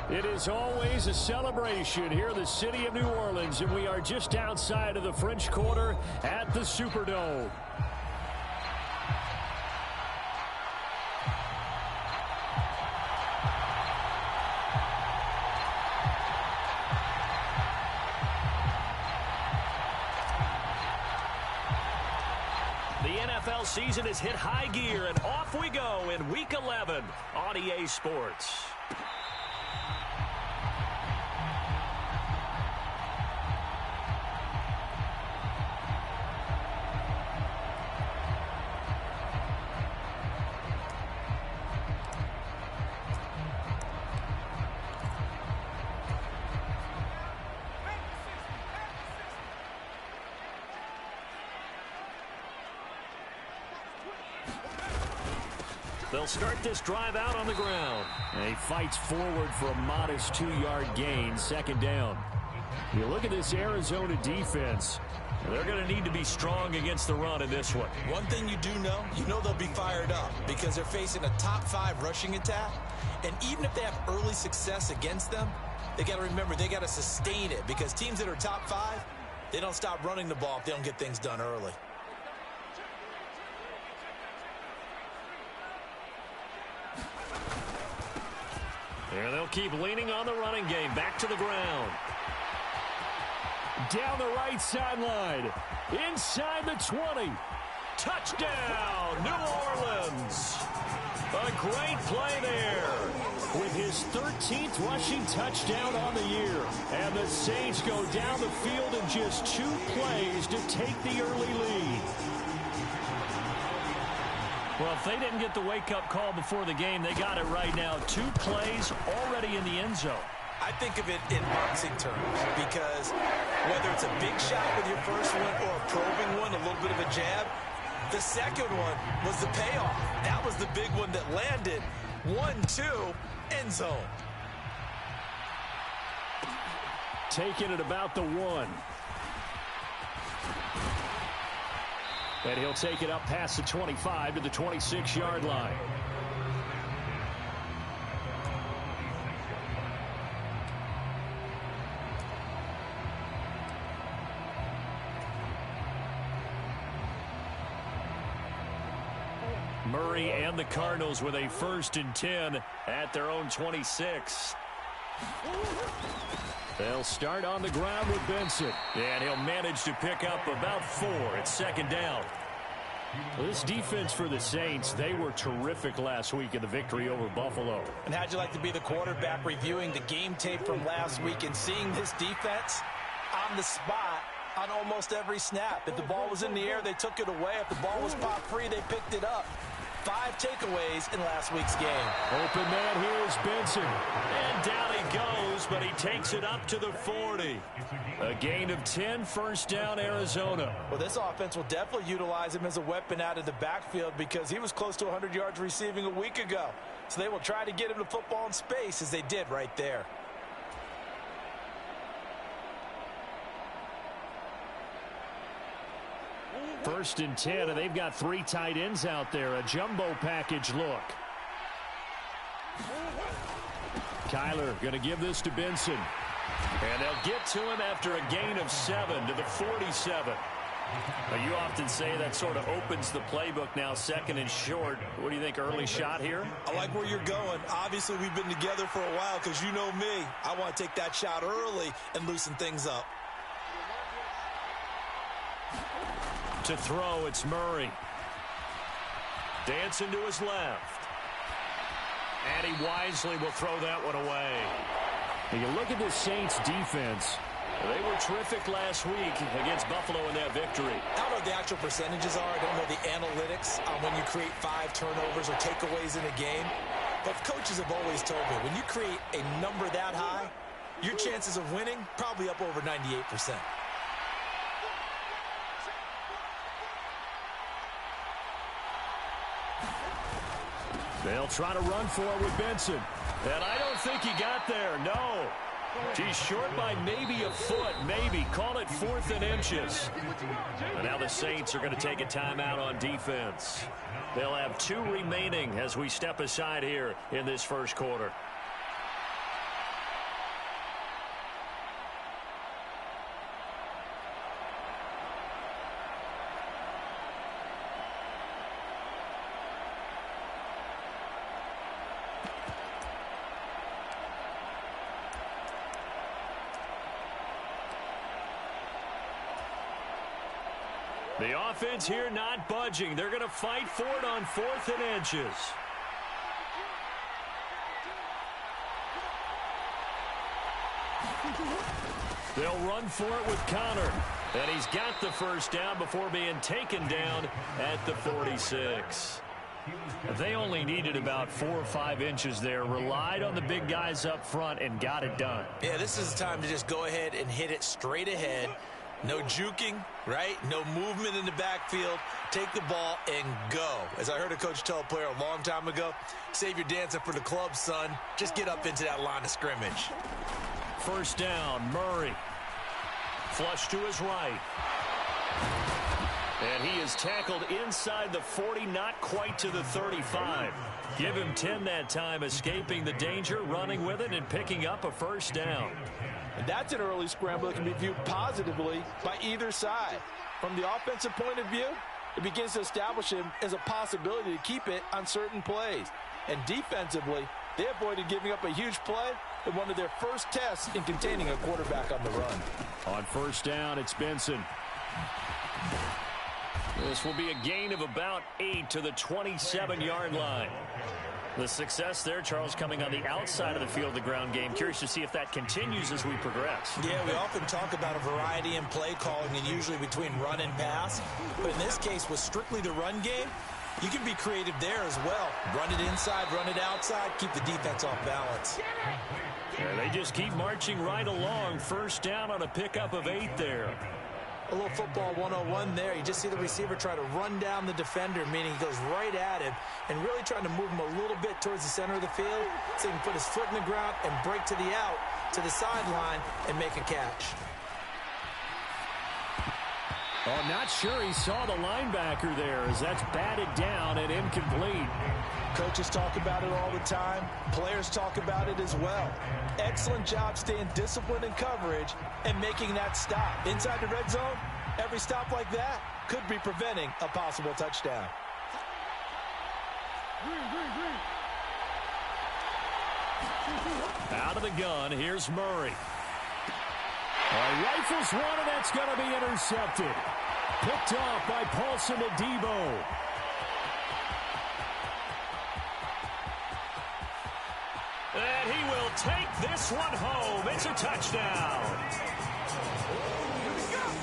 It is always a celebration here in the city of New Orleans, and we are just outside of the French Quarter at the Superdome. The NFL season has hit high gear, and off we go in Week 11 on EA Sports. They'll start this drive out on the ground. And he fights forward for a modest 2-yard gain, second down. You look at this Arizona defense. They're going to need to be strong against the run in this one. One thing you do know, they'll be fired up because they're facing a top 5 rushing attack. And even if they have early success against them, they got to remember they got to sustain it because teams that are top 5, they don't stop running the ball if they don't get things done early. There they'll keep leaning on the running game. Back to the ground. Down the right sideline. Inside the 20. Touchdown, New Orleans. A great play there. With his 13th rushing touchdown on the year. And the Saints go down the field in just 2 plays to take the early lead. Well, if they didn't get the wake-up call before the game, they got it right now. 2 plays already in the end zone. I think of it in boxing terms because whether it's a big shot with your first one or a probing one, a little bit of a jab, the second one was the payoff. That was the big one that landed. 1-2, end zone. Taking it about the 1. And he'll take it up past the 25 to the 26-yard line. Murray and the Cardinals with a 1st and 10 at their own 26. They'll start on the ground with Benson. And he'll manage to pick up about 4 at second down. This defense for the Saints, they were terrific last week in the victory over Buffalo. And how'd you like to be the quarterback reviewing the game tape from last week and seeing this defense on the spot on almost every snap? If the ball was in the air, they took it away. If the ball was popped free, they picked it up. 5 takeaways in last week's game. Open man here is Benson. And down he goes, but he takes it up to the 40. A gain of 10, first down, Arizona. Well, this offense will definitely utilize him as a weapon out of the backfield because he was close to 100 yards receiving a week ago. So they will try to get him the football in space as they did right there. First and 10, and they've got 3 tight ends out there. A jumbo package look. Kyler going to give this to Benson. And they'll get to him after a gain of 7 to the 47. Now, you often say that sort of opens the playbook now, 2nd and short. What do you think, early shot here? I like where you're going. Obviously, we've been together for a while because you know me. I want to take that shot early and loosen things up. To throw, it's Murray. Dancing to his left. And he wisely will throw that one away. And you look at the Saints defense. They were terrific last week against Buffalo in that victory. I don't know what the actual percentages are. I don't know the analytics on when you create 5 turnovers or takeaways in a game. But coaches have always told me, when you create a number that high, your chances of winning probably up over 98%. They'll try to run for it with Benson. And I don't think he got there, no. He's short by maybe a foot, maybe. Call it 4th and inches. And now the Saints are going to take a timeout on defense. They'll have 2 remaining as we step aside here in this first quarter. The offense here not budging. They're going to fight for it on 4th and inches. They'll run for it with Connor. And he's got the first down before being taken down at the 46. They only needed about 4 or 5 inches there. Relied on the big guys up front and got it done. Yeah, this is the time to just go ahead and hit it straight ahead. No juking, right? No movement in the backfield. Take the ball and go. As I heard a coach tell a player a long time ago, save your dancing for the club, son. Just get up into that line of scrimmage. First down, Murray. Flush to his right. And he is tackled inside the 40, not quite to the 35. Give him 10 that time, escaping the danger, running with it, and picking up a first down. And that's an early scramble that can be viewed positively by either side. From the offensive point of view, it begins to establish him as a possibility to keep it on certain plays. And defensively, they avoided giving up a huge play in one of their first tests in containing a quarterback on the run. On first down, it's Benson. This will be a gain of about 8 to the 27-yard line. The success there, Charles, coming on the outside of the field, the ground game. Curious to see if that continues as we progress. Yeah, we often talk about a variety in play calling and usually between run and pass. But in this case, with strictly the run game, you can be creative there as well. Run it inside, run it outside, keep the defense off balance. Yeah, they just keep marching right along. First down on a pickup of 8 there. A little football 101 there. You just see the receiver try to run down the defender, meaning he goes right at him and really trying to move him a little bit towards the center of the field so he can put his foot in the ground and break to the out, to the sideline, and make a catch. Oh, not sure he saw the linebacker there as that's batted down and incomplete. Coaches talk about it all the time. Players talk about it as well. Excellent job staying disciplined in coverage and making that stop. Inside the red zone, every stop like that could be preventing a possible touchdown. Out of the gun, here's Murray. Rifles one, and that's going to be intercepted. Picked off by Paulson Adebo. And he will take this one home. It's a touchdown.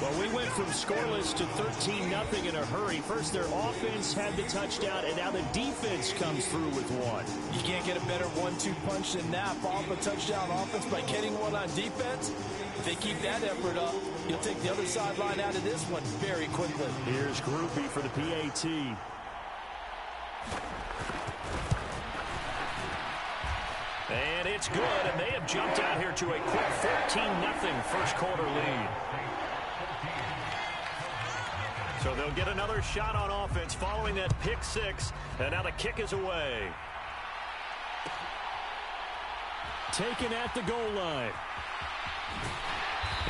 Well, we went from scoreless to 13-0 in a hurry. First, their offense had the touchdown, and now the defense comes through with one. You can't get a better 1-2 punch than that. Off a touchdown offense by getting one on defense. If they keep that effort up, you'll take the other sideline out of this one very quickly. Here's Groupie for the PAT. And it's good, and they have jumped out here to a quick 14-0 first quarter lead. So they'll get another shot on offense following that pick six, and now the kick is away. Taken at the goal line.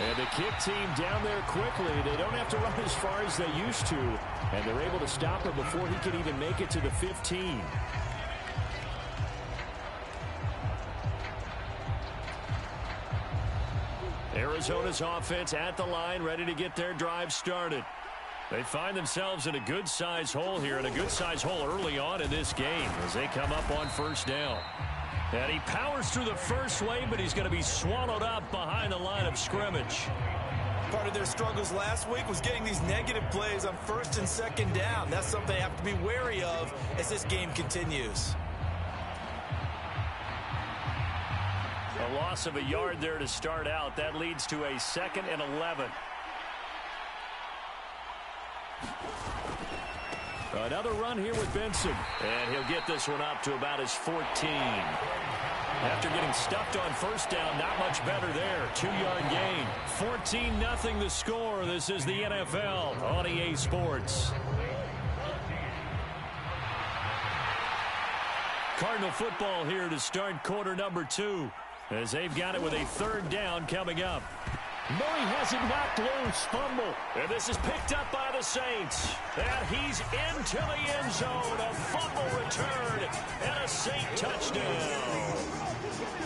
And the kick team down there quickly. They don't have to run as far as they used to, and they're able to stop him before he can even make it to the 15. Arizona's offense at the line, ready to get their drive started. They find themselves in a good-sized hole here, and a good-sized hole early on in this game as they come up on first down. And he powers through the first wave, but he's going to be swallowed up behind the line of scrimmage. Part of their struggles last week was getting these negative plays on first and second down. That's something they have to be wary of as this game continues. A loss of a yard there to start out. That leads to a 2nd and 11. Another run here with Benson. And he'll get this one up to about his 14. After getting stuffed on first down, not much better there. 2-yard gain. 14-0 the score. This is the NFL on EA Sports. Cardinal football here to start quarter number 2. As they've got it with a 3rd down coming up. Murray has it knocked loose. Fumble. And this is picked up by the Saints. And he's into the end zone. A fumble return and a Saint touchdown.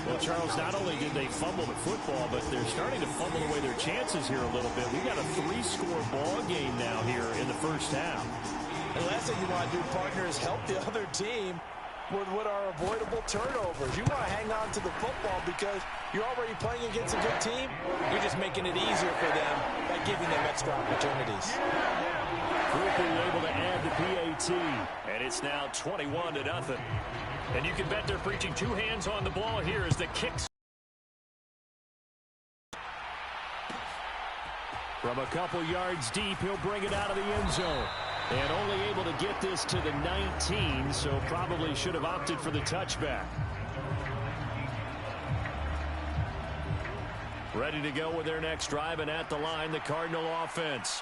Well, Charles, not only did they fumble the football, but they're starting to fumble away their chances here a little bit. We got a 3-score ball game now here in the first half. The last thing you want to do, partner, is help the other team with what are avoidable turnovers. You want to hang on to the football because you're already playing against a good team. You're just making it easier for them by giving them extra opportunities. Cooper able to add the PAT, and it's now 21-0. And you can bet they're preaching 2 hands on the ball here as the kicks. From a couple yards deep, he'll bring it out of the end zone. And only able to get this to the 19, so probably should have opted for the touchback. Ready to go with their next drive, and at the line, the Cardinal offense.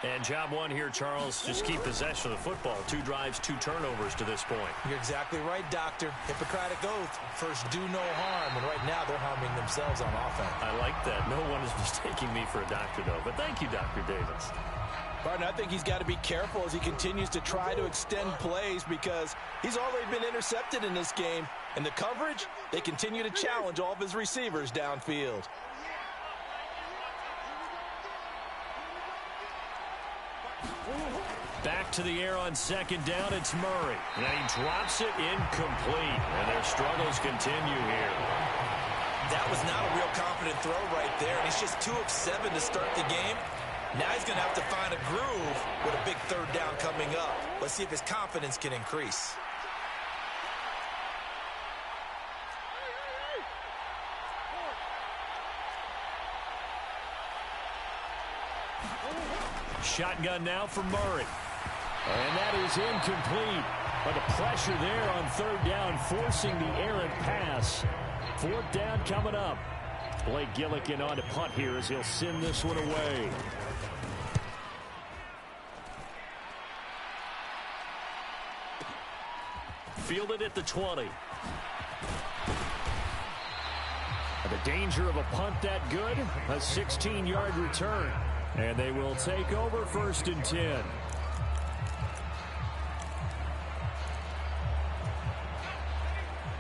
And job one here, Charles, just keep possession of the football. 2 drives, 2 turnovers to this point. You're exactly right, Doctor. Hippocratic oath. First, do no harm. And right now, they're harming themselves on offense. I like that. No one is mistaking me for a doctor, though. But thank you, Dr. Davis. Partner, I think he's got to be careful as he continues to try to extend plays because he's already been intercepted in this game. And the coverage, they continue to challenge all of his receivers downfield. Back to the air on second down, it's Murray. And he drops it incomplete. And their struggles continue here. That was not a real confident throw right there. And he's just 2 of 7 to start the game. Now he's going to have to find a groove with a big 3rd down coming up. Let's see if his confidence can increase. Shotgun now for Murray. And that is incomplete. But the pressure there on 3rd down, forcing the errant pass. 4th down coming up. Blake Gillikin on to punt here as he'll send this one away. Fielded at the 20. The danger of a punt that good, a 16-yard return. And they will take over 1st and 10.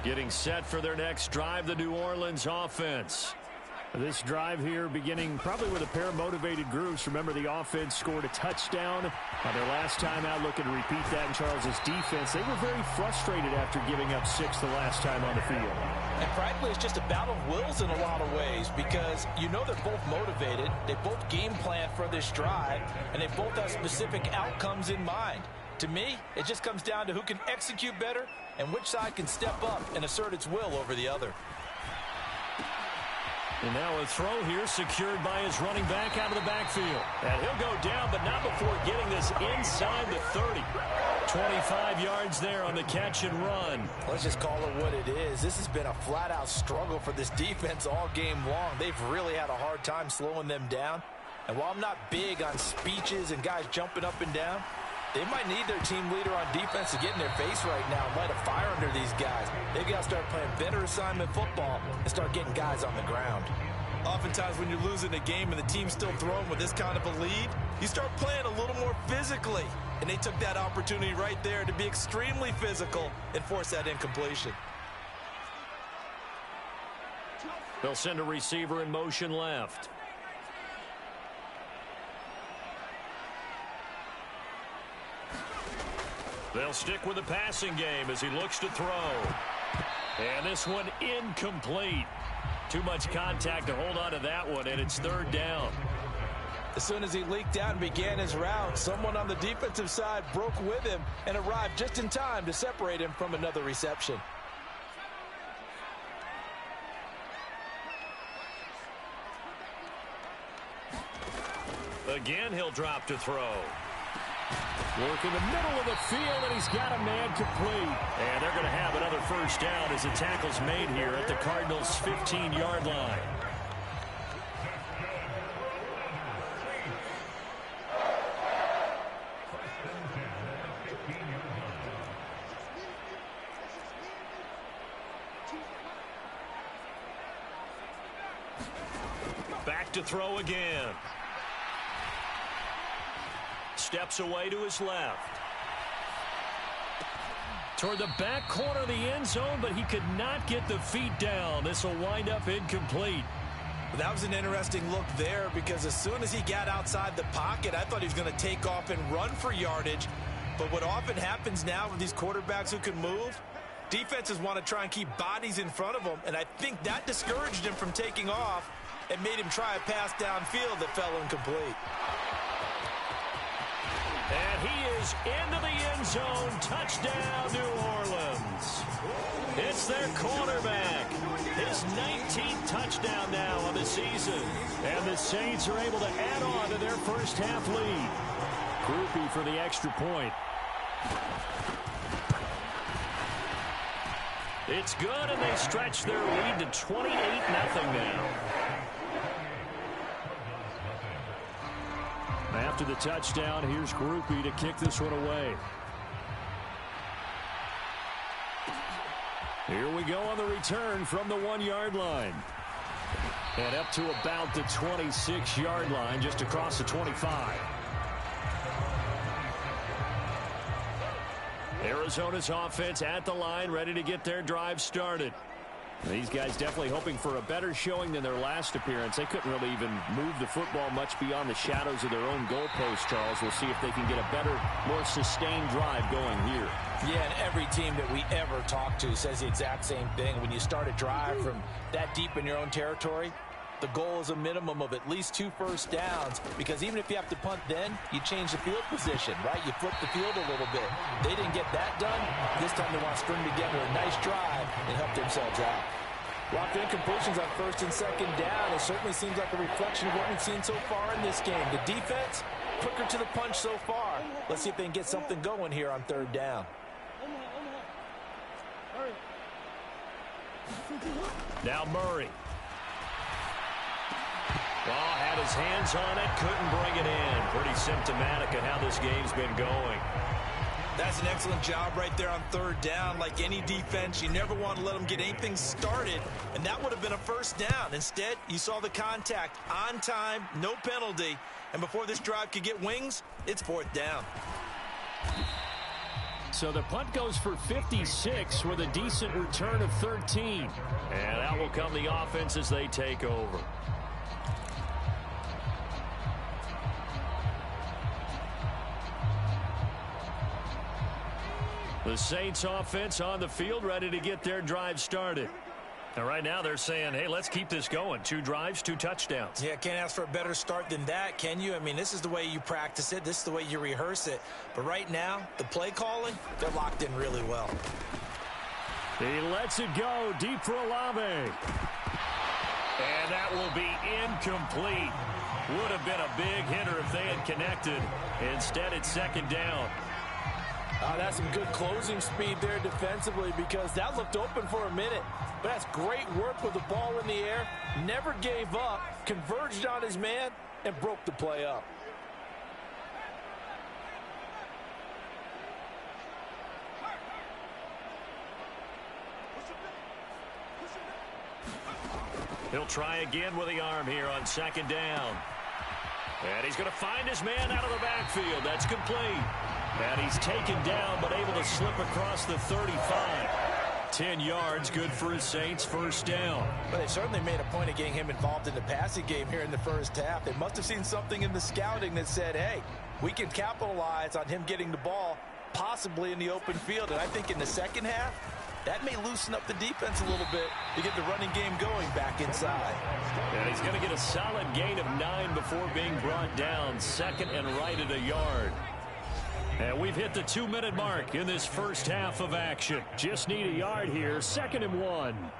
Getting set for their next drive, the New Orleans offense. This drive here beginning probably with a pair of motivated groups. Remember, the offense scored a touchdown their last time out, looking to repeat that in Charles's defense. They were very frustrated after giving up 6 the last time on the field. And frankly, it's just a battle of wills in a lot of ways because you know they're both motivated. They both game plan for this drive, and they both have specific outcomes in mind. To me, it just comes down to who can execute better and which side can step up and assert its will over the other. And now a throw here secured by his running back out of the backfield. And he'll go down, but not before getting this inside the 30. 25 yards there on the catch and run. Let's just call it what it is. This has been a flat-out struggle for this defense all game long. They've really had a hard time slowing them down. And while I'm not big on speeches and guys jumping up and down, they might need their team leader on defense to get in their face right now and light a fire under these guys. They've got to start playing better assignment football and start getting guys on the ground. Oftentimes when you're losing a game and the team's still throwing with this kind of a lead, you start playing a little more physically. And they took that opportunity right there to be extremely physical and force that incompletion. They'll send a receiver in motion left. They'll stick with the passing game as he looks to throw. And this one incomplete. Too much contact to hold on to that one, and it's 3rd down. As soon as he leaked out and began his route, someone on the defensive side broke with him and arrived just in time to separate him from another reception. Again, he'll drop to throw. Work in the middle of the field, and he's got a man complete. And they're going to have another 1st down as the tackle's made here at the Cardinals' 15-yard line. Back to throw again. Steps away to his left. Toward the back corner of the end zone, but he could not get the feet down. This will wind up incomplete. That was an interesting look there because as soon as he got outside the pocket, I thought he was going to take off and run for yardage. But what often happens now with these quarterbacks who can move, defenses want to try and keep bodies in front of them, and I think that discouraged him from taking off and made him try a pass downfield that fell incomplete. And he is into the end zone. Touchdown, New Orleans. It's their quarterback. His 19th touchdown now of the season. And the Saints are able to add on to their first half lead. Groupie for the extra point. It's good, and they stretch their lead to 28-0 now. After the touchdown, here's Groupie to kick this one away. Here we go on the return from the 1-yard line. And up to about the 26-yard line, just across the 25. Arizona's offense at the line, ready to get their drive started. These guys definitely hoping for a better showing than their last appearance. They couldn't really even move the football much beyond the shadows of their own goalpost, Charles. We'll see if they can get a better, more sustained drive going here. Yeah, and every team that we ever talk to says the exact same thing. When you start a drive from that deep in your own territory, the goal is a minimum of at least 2 first downs, because even if you have to punt then, you change the field position, right? You flip the field a little bit. They didn't get that done. This time they want to string together a nice drive and help themselves out. Locked incompletions on first and second down. It certainly seems like a reflection of what we've seen so far in this game. The defense, quicker to the punch so far. Let's see if they can get something going here on third down. Now Murray. Well, had his hands on it, couldn't bring it in. Pretty symptomatic of how this game's been going. That's an excellent job right there on third down. Like any defense, you never want to let them get anything started, and that would have been a first down. Instead, you saw the contact on time, no penalty, and before this drive could get wings, it's fourth down. So the punt goes for 56 with a decent return of 13. And out will come the offense as they take over. The Saints offense on the field, ready to get their drive started. And right now they're saying, hey, let's keep this going. 2 drives, 2 touchdowns. Yeah, can't ask for a better start than that, can you? I mean, this is the way you practice it. This is the way you rehearse it. But right now, the play calling, they're locked in really well. He lets it go deep for Olave. And that will be incomplete. Would have been a big hitter if they had connected. Instead, it's second down. That's some good closing speed there defensively, because that looked open for a minute. But that's great work with the ball in the air. Never gave up, converged on his man, and broke the play up. He'll try again with the arm here on second down. And he's going to find his man out of the backfield. That's complete. And he's taken down, but able to slip across the 35. 10 yards, good for his Saints, first down. But they certainly made a point of getting him involved in the passing game here in the first half. They must have seen something in the scouting that said, hey, we can capitalize on him getting the ball, possibly in the open field. And I think in the second half, that may loosen up the defense a little bit to get the running game going back inside. And he's going to get a solid gain of 9 before being brought down. Second and right at a yard. And we've hit the 2-minute mark in this first half of action. Just need a yard here. 2nd and 1.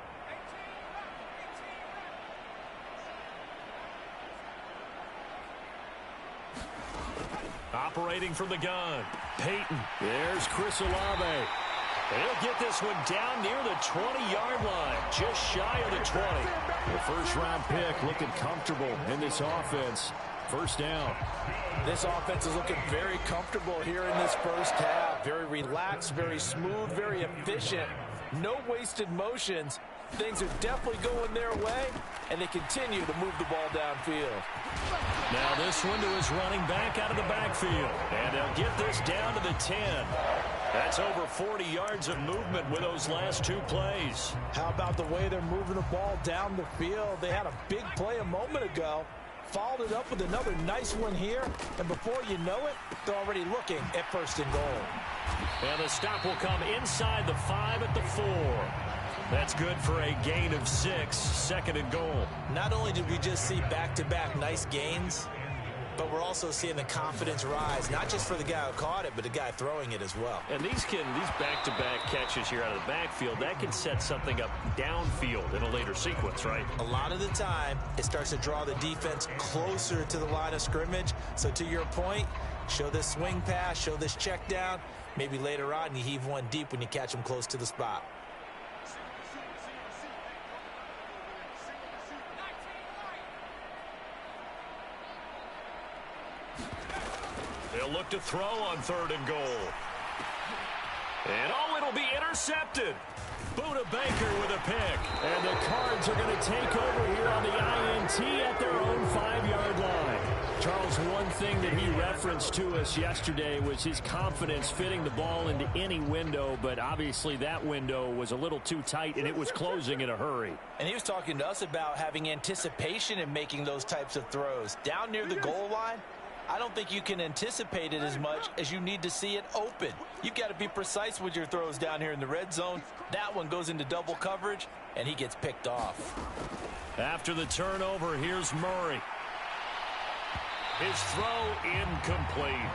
Operating from the gun. Peyton. There's Chris Olave. He'll get this one down near the 20-yard line, just shy of the 20. The first-round pick looking comfortable in this offense. First down. This offense is looking very comfortable here in this first half. Very relaxed, very smooth, very efficient. No wasted motions. Things are definitely going their way, and they continue to move the ball downfield. Now this one to his running back out of the backfield. And they'll get this down to the 10. That's over 40 yards of movement with those last 2 plays. How about the way they're moving the ball down the field? They had a big play a moment ago, followed it up with another nice one here, and before you know it, they're already looking at 1st and goal. And the stop will come inside the 5 at the 4. That's good for a gain of 6, 2nd and goal. Not only did we just see back-to-back nice gains, but we're also seeing the confidence rise, not just for the guy who caught it, but the guy throwing it as well. And these back-to-back catches here out of the backfield, that can set something up downfield in a later sequence, right? A lot of the time, it starts to draw the defense closer to the line of scrimmage. So to your point, show this swing pass, show this check down. Maybe later on, you heave one deep when you catch them close to the spot. They'll look to throw on 3rd and goal. And it'll be intercepted. Buda Baker with a pick. And the Cards are going to take over here on the INT at their own 5-yard line. Charles, one thing that he referenced to us yesterday was his confidence fitting the ball into any window, but obviously that window was a little too tight, and it was closing in a hurry. And he was talking to us about having anticipation in making those types of throws. Down near the goal line, I don't think you can anticipate it as much as you need to see it open. You've got to be precise with your throws down here in the red zone. That one goes into double coverage, and he gets picked off. After the turnover, here's Murray. His throw incomplete.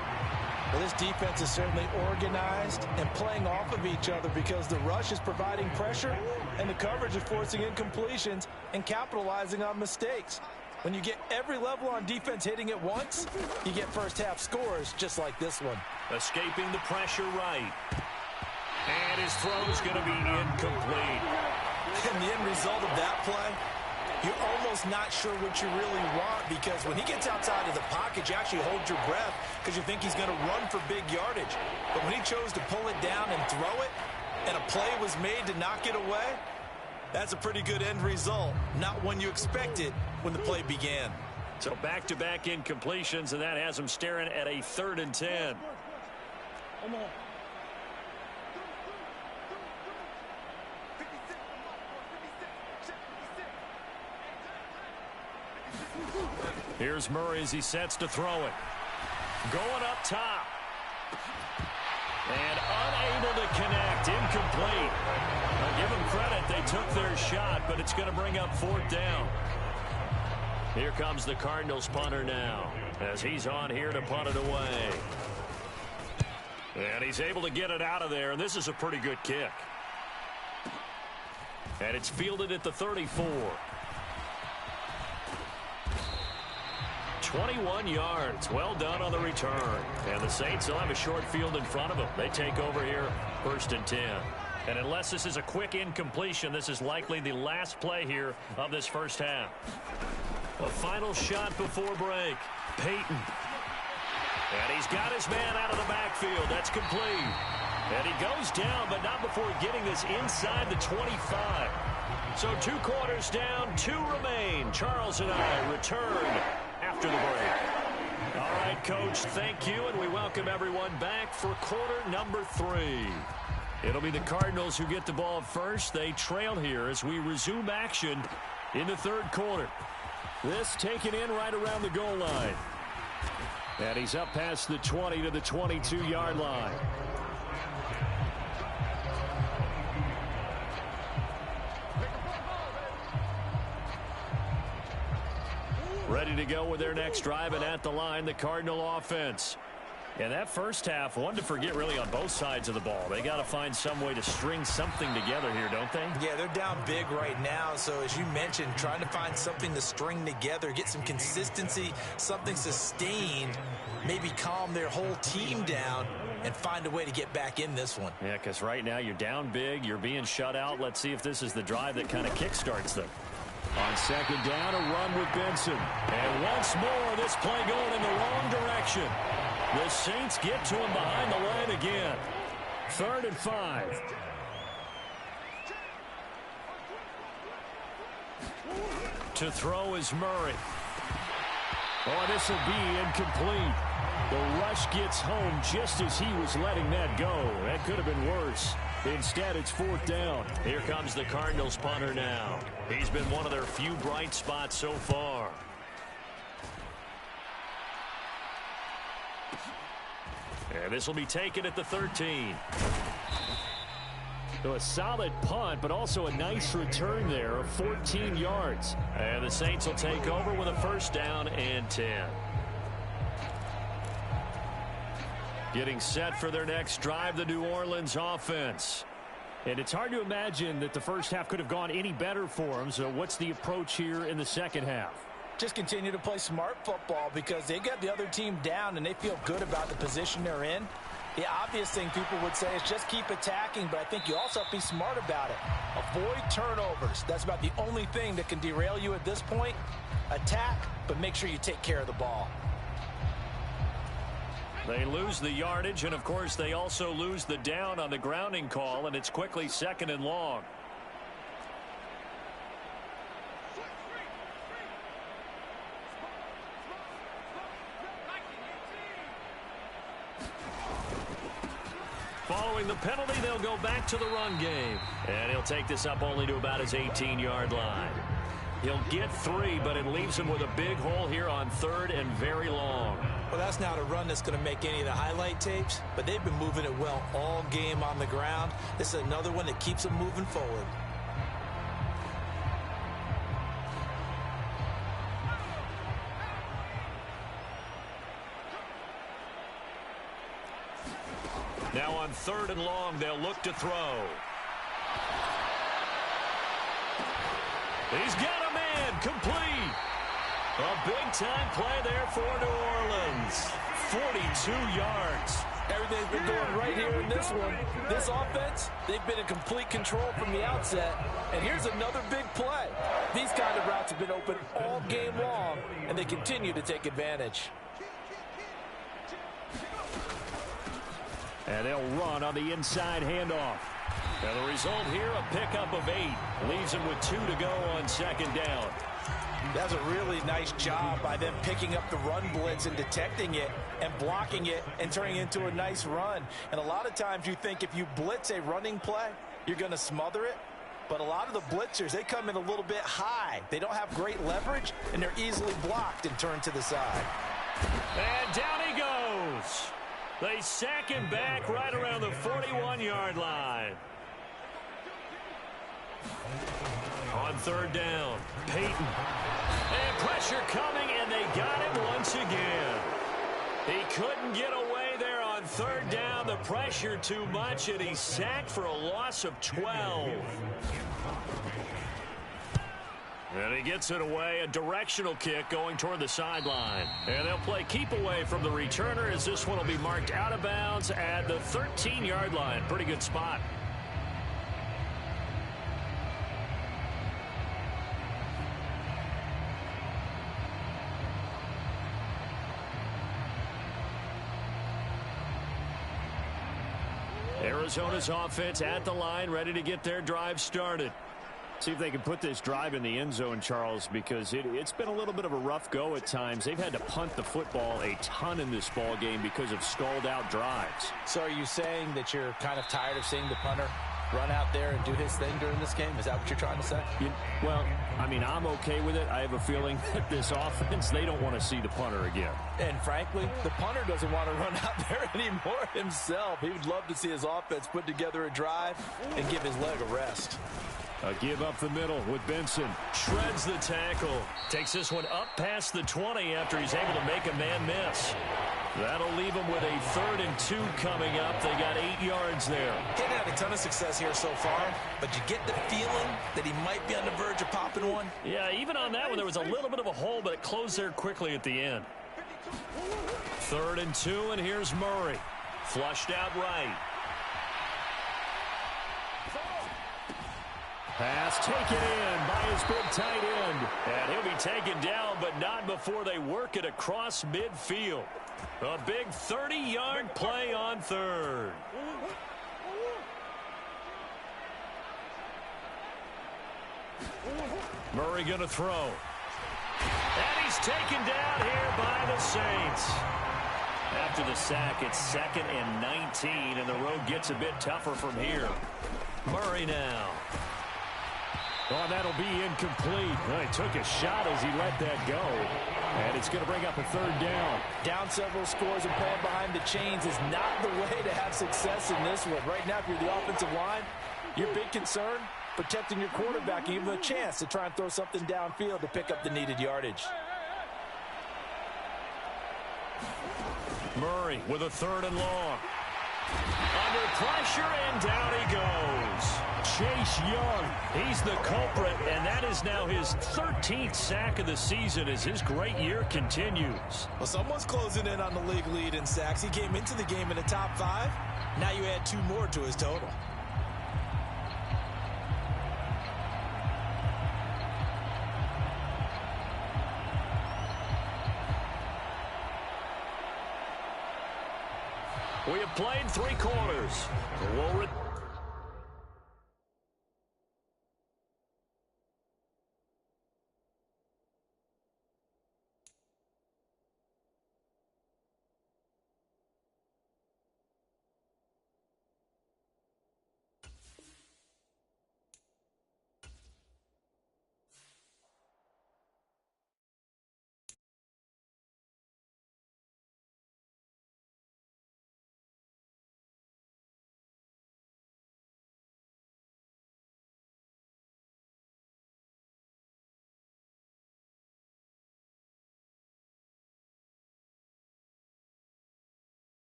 Well, this defense is certainly organized and playing off of each other because the rush is providing pressure and the coverage is forcing incompletions and capitalizing on mistakes. When you get every level on defense hitting at once, you get first-half scores just like this one. Escaping the pressure right. And his throw's going to be incomplete. And the end result of that play, you're almost not sure what you really want because when he gets outside of the pocket, you actually hold your breath because you think he's going to run for big yardage. But when he chose to pull it down and throw it, and a play was made to knock it away, that's a pretty good end result. Not one you expected when the play began. So back-to-back incompletions, and that has him staring at a 3rd and 10. Here's Murray as he sets to throw it. Going up top. And unable to connect. Incomplete. I'll give them credit. They took their shot, but it's going to bring up 4th down. Here comes the Cardinals punter now as he's on here to punt it away. And he's able to get it out of there, and this is a pretty good kick. And it's fielded at the 34. 21 yards. Well done on the return. And the Saints will have a short field in front of them. They take over here 1st and 10. And unless this is a quick incompletion, this is likely the last play here of this first half. A final shot before break. Peyton. And he's got his man out of the backfield. That's complete. And he goes down, but not before getting this inside the 25. So 2 quarters down, 2 remain. Charles and I return after the break. All right, Coach, thank you, and we welcome everyone back for quarter number 3. It'll be the Cardinals who get the ball first. They trail here as we resume action in the 3rd quarter. This taken in right around the goal line. And he's up past the 20 to the 22-yard line. Ready to go with their next drive, and at the line, the Cardinal offense. And that first half, one to forget really on both sides of the ball. They got to find some way to string something together here, don't they? Yeah, they're down big right now. So as you mentioned, trying to find something to string together, get some consistency, something sustained, maybe calm their whole team down and find a way to get back in this one. Yeah, because right now you're down big, you're being shut out. Let's see if this is the drive that kind of kickstarts them. On 2nd down, a run with Benson. And once more, this play going in the wrong direction. The Saints get to him behind the line again. 3rd and 5. To throw is Murray. Oh, this will be incomplete. The rush gets home just as he was letting that go. That could have been worse. Instead, it's 4th down. Here comes the Cardinals punter now. He's been one of their few bright spots so far. And this will be taken at the 13. So a solid punt, but also a nice return there of 14 yards. And the Saints will take over with a 1st down and 10. Getting set for their next drive, the New Orleans offense. And it's hard to imagine that the first half could have gone any better for them. So what's the approach here in the second half? Just continue to play smart football because they got the other team down and they feel good about the position they're in. The obvious thing people would say is just keep attacking, but I think you also have to be smart about it. Avoid turnovers. That's about the only thing that can derail you at this point. Attack, but make sure you take care of the ball. They lose the yardage, and of course they also lose the down on the grounding call, and it's quickly 2nd and long. Following the penalty, they'll go back to the run game. And he'll take this up only to about his 18-yard line. He'll get 3, but it leaves him with a big hole here on 3rd and very long. Well, that's not a run that's going to make any of the highlight tapes, but they've been moving it well all game on the ground. This is another one that keeps them moving forward. Now on 3rd and long, they'll look to throw. He's got a man, complete. A big-time play there for New Orleans. 42 yards. Everything's been going right here in this one. This offense, they've been in complete control from the outset. And here's another big play. These kind of routes have been open all game long, and they continue to take advantage. And they'll run on the inside handoff. And the result here, a pickup of 8. Leaves him with 2 to go on 2nd down. That's a really nice job by them picking up the run blitz and detecting it and blocking it and turning it into a nice run. And a lot of times you think if you blitz a running play, you're going to smother it. But a lot of the blitzers, they come in a little bit high. They don't have great leverage, and they're easily blocked and turned to the side. And down he goes. They sack him back right around the 41-yard line. On 3rd down, Peyton. And pressure coming, and they got him once again. He couldn't get away there on 3rd down. The pressure too much, and he's sacked for a loss of 12. And he gets it away, a directional kick going toward the sideline. And they'll play keep away from the returner as this one will be marked out of bounds at the 13-yard line. Pretty good spot. Arizona's offense at the line, ready to get their drive started. See if they can put this drive in the end zone, Charles, because it's been a little bit of a rough go at times. They've had to punt the football a ton in this ball game because of stalled-out drives. So are you saying that you're kind of tired of seeing the punter run out there and do his thing during this game? Is that what you're trying to say? Well, I mean, I'm okay with it. I have a feeling that this offense, they don't want to see the punter again. And frankly, the punter doesn't want to run out there anymore himself. He would love to see his offense put together a drive and give his leg a rest. A give up the middle with Benson. Shreds the tackle. Takes this one up past the 20 after he's able to make a man miss. That'll leave him with a 3rd and 2 coming up. They got 8 yards there. He didn't have a ton of success here so far, but you get the feeling that he might be on the verge of popping one. Yeah, even on that one, there was a little bit of a hole, but it closed there quickly at the end. 3rd and 2, and here's Murray. Flushed out right. Pass taken in by his big tight end. And he'll be taken down, but not before they work it across midfield. A big 30-yard play on 3rd. Murray going to throw. And he's taken down here by the Saints. After the sack, it's 2nd and 19, and the road gets a bit tougher from here. Murray now. Oh, that'll be incomplete. Well, he took a shot as he let that go. And it's going to bring up a 3rd down. Down several scores and playing behind the chains is not the way to have success in this one. Right now, if you're the offensive line, your big concern, protecting your quarterback, give him a chance to try and throw something downfield to pick up the needed yardage. Murray with a 3rd and long. Under pressure, and down he goes. Chase Young. He's the culprit, and that is now his 13th sack of the season as his great year continues. Well, someone's closing in on the league lead in sacks. He came into the game in the top 5. Now you add 2 more to his total. We have played 3 quarters. We'll